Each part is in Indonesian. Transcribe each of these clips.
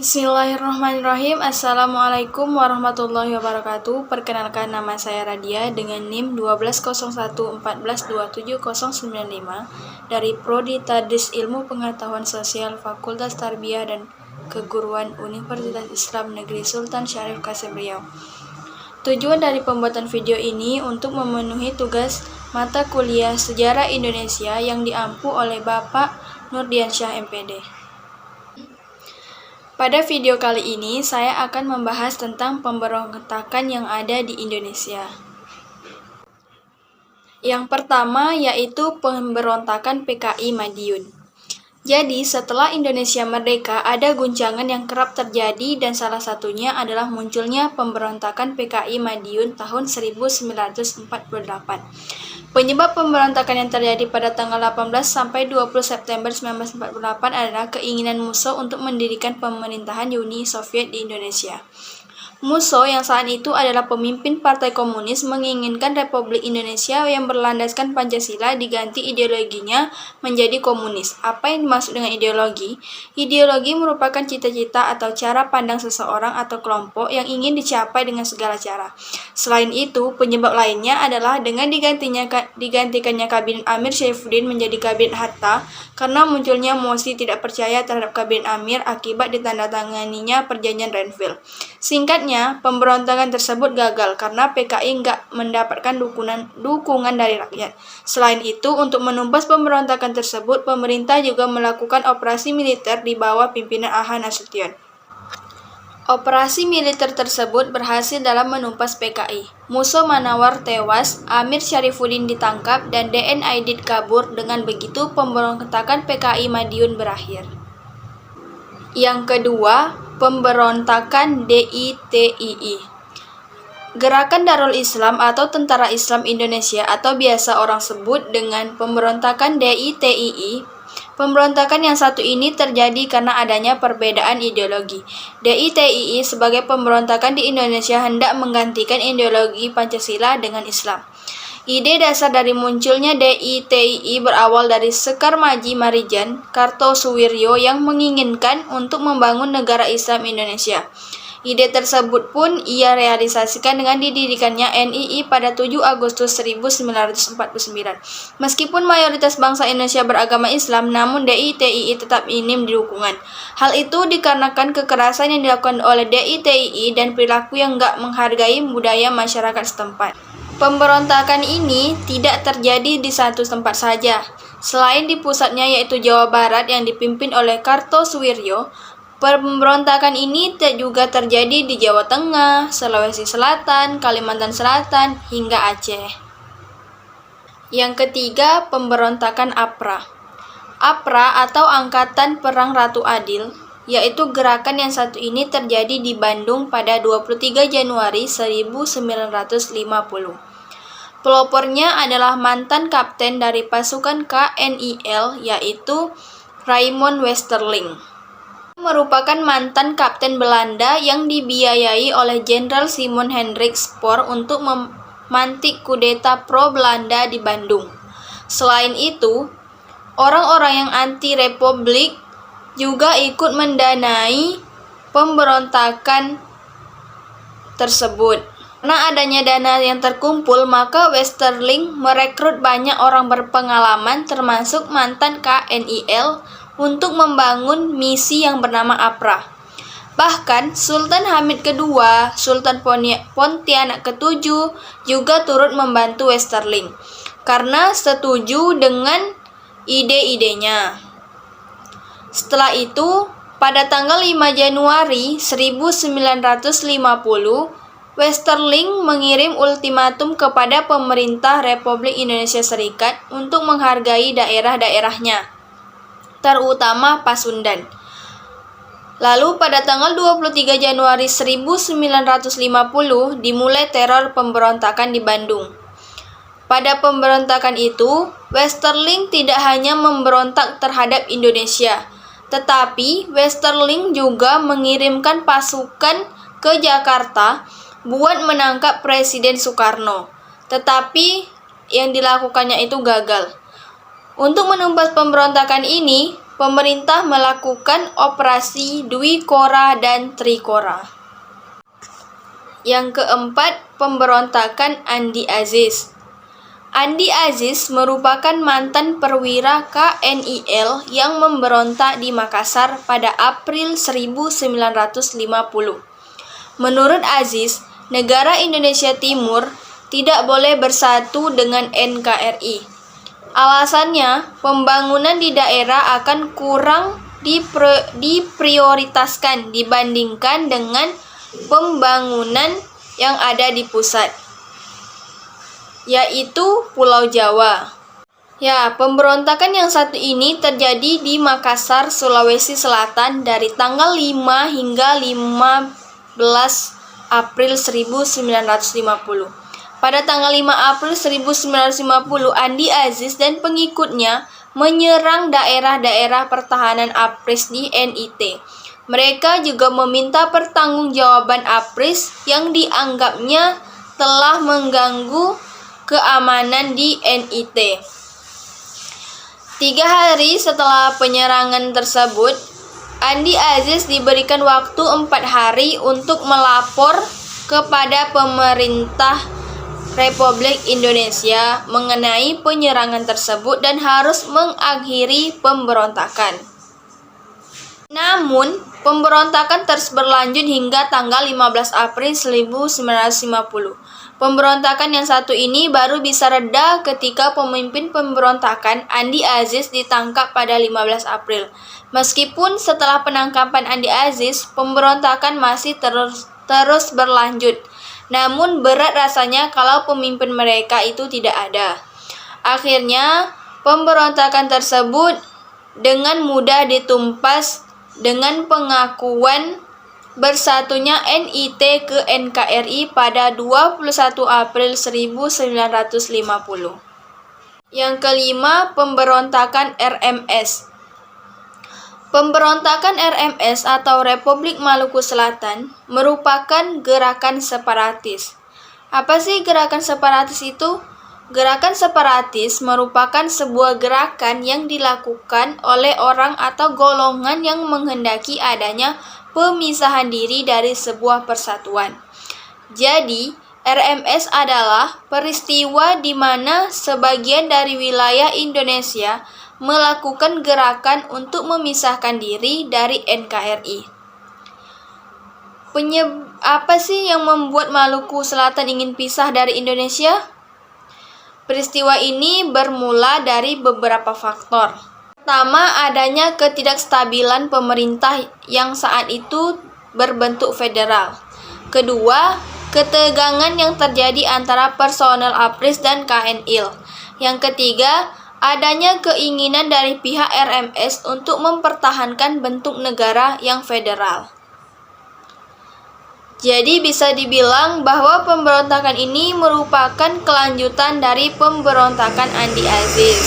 Bismillahirrahmanirrahim. Assalamualaikum warahmatullahi wabarakatuh. Perkenalkan, nama saya Radia dengan NIM 120114279095 dari Prodi Tadris Ilmu Pengetahuan Sosial Fakultas Tarbiyah dan Keguruan Universitas Islam Negeri Sultan Syarif Kasim Riau. Tujuan dari pembuatan video ini untuk memenuhi tugas mata kuliah Sejarah Indonesia yang diampu oleh Bapak Nurdiansyah MPD. Pada video kali ini, saya akan membahas tentang pemberontakan yang ada di Indonesia. Yang pertama yaitu pemberontakan PKI Madiun. Jadi, setelah Indonesia merdeka, ada guncangan yang kerap terjadi dan salah satunya adalah munculnya pemberontakan PKI Madiun tahun 1948. Penyebab pemberontakan yang terjadi pada tanggal 18 sampai 20 September 1948 adalah keinginan Musso untuk mendirikan pemerintahan Uni Soviet di Indonesia. Musso yang saat itu adalah pemimpin Partai Komunis menginginkan Republik Indonesia yang berlandaskan Pancasila diganti ideologinya menjadi komunis. Apa yang dimaksud dengan ideologi? Ideologi merupakan cita-cita atau cara pandang seseorang atau kelompok yang ingin dicapai dengan segala cara. Selain itu, penyebab lainnya adalah dengan digantikannya Kabinet Amir Syaifuddin menjadi Kabinet Hatta karena munculnya mosi tidak percaya terhadap Kabinet Amir akibat ditandatanganinya Perjanjian Renville. Singkatnya, pemberontakan tersebut gagal karena PKI nggak mendapatkan dukungan dari rakyat. Selain itu, untuk menumpas pemberontakan tersebut, pemerintah juga melakukan operasi militer di bawah pimpinan A.H. Nasution. Operasi militer tersebut berhasil dalam menumpas PKI. Musso Manawar tewas, Amir Syarifuddin ditangkap, dan DN Aidit kabur. Dengan begitu, pemberontakan PKI Madiun berakhir. Yang kedua, pemberontakan DITII. Gerakan Darul Islam atau Tentara Islam Indonesia atau biasa orang sebut dengan pemberontakan DITII. Pemberontakan yang satu ini terjadi karena adanya perbedaan ideologi. DITII sebagai pemberontakan di Indonesia hendak menggantikan ideologi Pancasila dengan Islam. Ide dasar dari munculnya DITII berawal dari Sekar Maji Marijan Kartosuwiryo yang menginginkan untuk membangun negara Islam Indonesia. Ide tersebut pun ia realisasikan dengan didirikannya NII pada 7 Agustus 1949. Meskipun mayoritas bangsa Indonesia beragama Islam, namun DITII tetap minim dukungan. Hal itu dikarenakan kekerasan yang dilakukan oleh DITII dan perilaku yang enggak menghargai budaya masyarakat setempat. Pemberontakan ini tidak terjadi di satu tempat saja. Selain di pusatnya yaitu Jawa Barat yang dipimpin oleh Kartosuwiryo, pemberontakan ini juga terjadi di Jawa Tengah, Sulawesi Selatan, Kalimantan Selatan, hingga Aceh. Yang ketiga, pemberontakan APRA. APRA atau Angkatan Perang Ratu Adil, yaitu gerakan yang satu ini terjadi di Bandung pada 23 Januari 1950. Pelopornya adalah mantan kapten dari pasukan KNIL yaitu Raymond Westerling. Merupakan mantan kapten Belanda yang dibiayai oleh Jenderal Simon Hendrik Spoor untuk memantik kudeta pro-Belanda di Bandung. Selain itu, orang-orang yang anti-republik juga ikut mendanai pemberontakan tersebut. Karena adanya dana yang terkumpul, maka Westerling merekrut banyak orang berpengalaman termasuk mantan KNIL untuk membangun misi yang bernama APRA. Bahkan Sultan Hamid II, Sultan Pontianak ke-7 juga turut membantu Westerling karena setuju dengan ide-idenya. Setelah itu, pada tanggal 5 Januari 1950, Westerling mengirim ultimatum kepada pemerintah Republik Indonesia Serikat untuk menghargai daerah-daerahnya, terutama Pasundan. Lalu pada tanggal 23 Januari 1950 dimulai teror pemberontakan di Bandung. Pada pemberontakan itu, Westerling tidak hanya memberontak terhadap Indonesia, tetapi Westerling juga mengirimkan pasukan ke Jakarta buat menangkap Presiden Soekarno. Tetapi yang dilakukannya itu gagal. Untuk menumpas pemberontakan ini, pemerintah melakukan operasi Dwi Kora dan Trikora. Yang keempat, pemberontakan Andi Aziz. Andi Aziz merupakan mantan perwira KNIL yang memberontak di Makassar pada April 1950. Menurut Aziz, negara Indonesia Timur tidak boleh bersatu dengan NKRI. Alasannya, pembangunan di daerah akan kurang diprioritaskan dibandingkan dengan pembangunan yang ada di pusat, yaitu Pulau Jawa. Ya, pemberontakan yang satu ini terjadi di Makassar, Sulawesi Selatan dari tanggal 5 hingga 15 April 1950. Pada tanggal 5 April 1950, Andi Aziz dan pengikutnya menyerang daerah-daerah pertahanan APRIS di NIT. Mereka juga meminta pertanggungjawaban APRIS yang dianggapnya telah mengganggu keamanan di NIT. 3 hari setelah penyerangan tersebut, Andi Aziz diberikan waktu 4 hari untuk melapor kepada pemerintah Republik Indonesia mengenai penyerangan tersebut dan harus mengakhiri pemberontakan. Namun, pemberontakan terus berlanjut hingga tanggal 15 April 1950. Pemberontakan yang satu ini baru bisa reda ketika pemimpin pemberontakan Andi Aziz ditangkap pada 15 April. Meskipun setelah penangkapan Andi Aziz, pemberontakan masih terus berlanjut. Namun berat rasanya kalau pemimpin mereka itu tidak ada. Akhirnya, pemberontakan tersebut dengan mudah ditumpas dengan pengakuan bersatunya NIT ke NKRI pada 21 April 1950. Yang kelima, pemberontakan RMS. Pemberontakan RMS atau Republik Maluku Selatan merupakan gerakan separatis. Apa sih gerakan separatis itu? Gerakan separatis merupakan sebuah gerakan yang dilakukan oleh orang atau golongan yang menghendaki adanya pemisahan diri dari sebuah persatuan. Jadi, RMS adalah peristiwa di mana sebagian dari wilayah Indonesia melakukan gerakan untuk memisahkan diri dari NKRI. Apa sih yang membuat Maluku Selatan ingin pisah dari Indonesia? Peristiwa ini bermula dari beberapa faktor. Pertama, adanya ketidakstabilan pemerintah yang saat itu berbentuk federal. Kedua, ketegangan yang terjadi antara personel APRIS dan KNIL. Yang ketiga, adanya keinginan dari pihak RMS untuk mempertahankan bentuk negara yang federal. Jadi bisa dibilang bahwa pemberontakan ini merupakan kelanjutan dari pemberontakan Andi Aziz.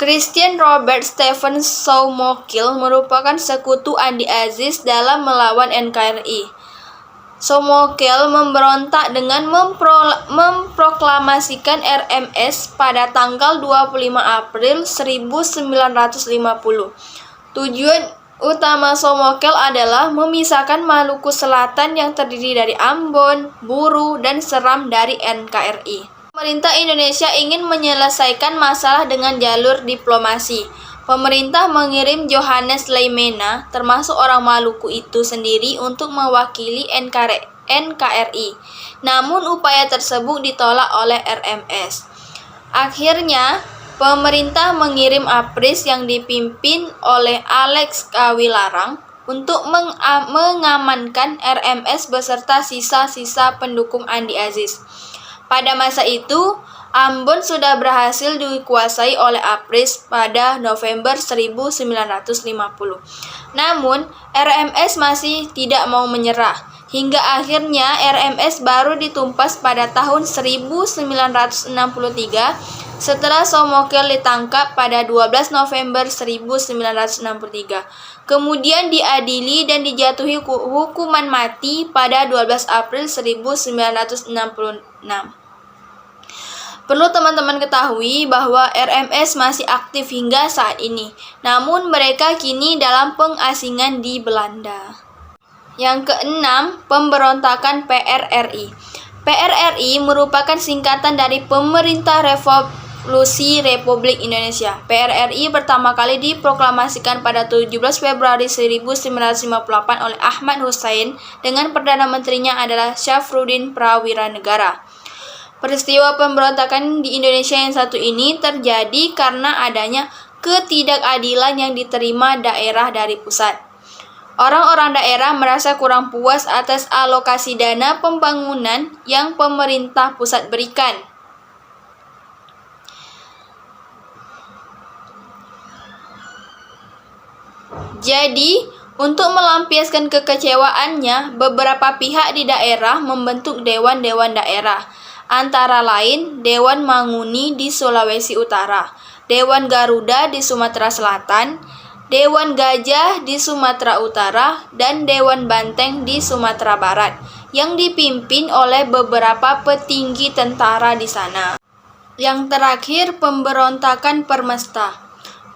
Christian Robert Stephen Soumokil merupakan sekutu Andi Aziz dalam melawan NKRI. Soumokil memberontak dengan memproklamasikan RMS pada tanggal 25 April 1950. Tujuan utama Soumokil adalah memisahkan Maluku Selatan yang terdiri dari Ambon, Buru, dan Seram dari NKRI. Pemerintah Indonesia ingin menyelesaikan masalah dengan jalur diplomasi. Pemerintah mengirim Johannes Leimena, termasuk orang Maluku itu sendiri, untuk mewakili NKRI. Namun upaya tersebut ditolak oleh RMS. Akhirnya, pemerintah mengirim APRIS yang dipimpin oleh Alex Kawilarang untuk mengamankan RMS beserta sisa-sisa pendukung Andi Aziz. Pada masa itu, Ambon sudah berhasil dikuasai oleh APRIS pada November 1950. Namun, RMS masih tidak mau menyerah. Hingga akhirnya RMS baru ditumpas pada tahun 1963 setelah Soumokil ditangkap pada 12 November 1963. Kemudian diadili dan dijatuhi hukuman mati pada 12 April 1966. Perlu teman-teman ketahui bahwa RMS masih aktif hingga saat ini, namun mereka kini dalam pengasingan di Belanda. Yang keenam, pemberontakan PRRI. PRRI merupakan singkatan dari Pemerintah Revolusi Republik Indonesia. PRRI pertama kali diproklamasikan pada 17 Februari 1958 oleh Ahmad Hussein dengan Perdana Menterinya adalah Syafruddin Prawiranegara. Peristiwa pemberontakan di Indonesia yang satu ini terjadi karena adanya ketidakadilan yang diterima daerah dari pusat. Orang-orang daerah merasa kurang puas atas alokasi dana pembangunan yang pemerintah pusat berikan. Jadi, untuk melampiaskan kekecewaannya, beberapa pihak di daerah membentuk dewan-dewan daerah. Antara lain Dewan Manguni di Sulawesi Utara, Dewan Garuda di Sumatera Selatan, Dewan Gajah di Sumatera Utara, dan Dewan Banteng di Sumatera Barat, yang dipimpin oleh beberapa petinggi tentara di sana. Yang terakhir, pemberontakan Permesta.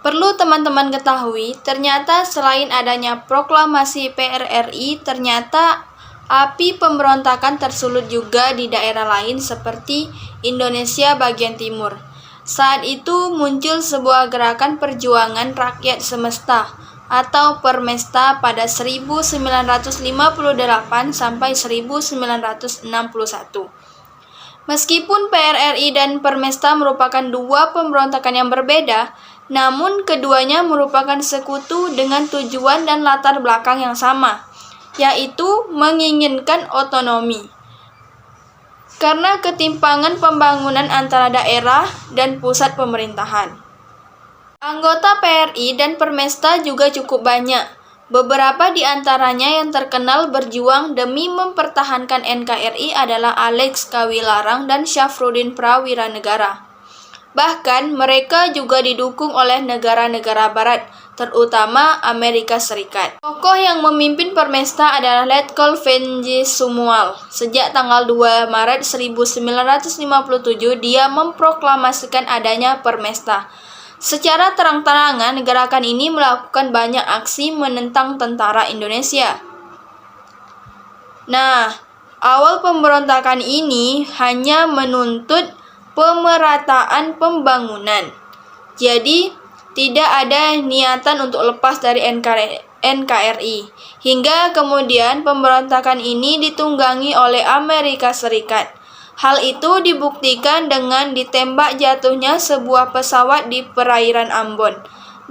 Perlu teman-teman ketahui, ternyata selain adanya proklamasi PRRI, ternyata api pemberontakan tersulut juga di daerah lain seperti Indonesia bagian timur. Saat itu muncul sebuah gerakan perjuangan rakyat semesta atau Permesta pada 1958 sampai 1961. Meskipun PRRI dan Permesta merupakan dua pemberontakan yang berbeda, namun keduanya merupakan sekutu dengan tujuan dan latar belakang yang sama, yaitu menginginkan otonomi. Karena ketimpangan pembangunan antara daerah dan pusat pemerintahan. Anggota PRI dan Permesta juga cukup banyak. Beberapa di antaranya yang terkenal berjuang demi mempertahankan NKRI adalah Alex Kawilarang dan Syafruddin Prawiranegara. Bahkan mereka juga didukung oleh negara-negara barat, terutama Amerika Serikat. Tokoh yang memimpin Permesta adalah Letkol Venji Sumual. Sejak tanggal 2 Maret 1957, dia memproklamasikan adanya Permesta. Secara terang-terangan, gerakan ini melakukan banyak aksi menentang tentara Indonesia. Nah, awal pemberontakan ini hanya menuntut pemerataan pembangunan. Jadi, tidak ada niatan untuk lepas dari NKRI. Hingga kemudian pemberontakan ini ditunggangi oleh Amerika Serikat. Hal itu dibuktikan dengan ditembak jatuhnya sebuah pesawat di perairan Ambon.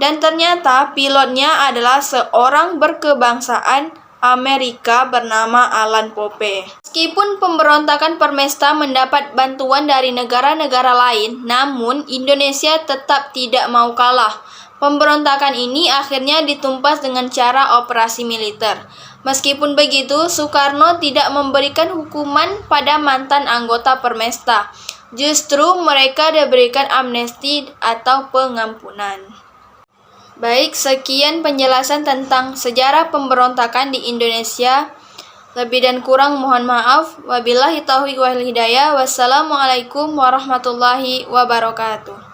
Dan ternyata pilotnya adalah seorang berkebangsaan Amerika bernama Alan Pope. Meskipun pemberontakan Permesta mendapat bantuan dari negara-negara lain, namun Indonesia tetap tidak mau kalah. Pemberontakan ini akhirnya ditumpas dengan cara operasi militer. Meskipun begitu, Soekarno tidak memberikan hukuman pada mantan anggota Permesta. Justru mereka diberikan amnesti atau pengampunan. Baik, sekian penjelasan tentang sejarah pemberontakan di Indonesia. Lebih dan kurang mohon maaf. Wabillahi taufiq wal hidayah. Wassalamualaikum warahmatullahi wabarakatuh.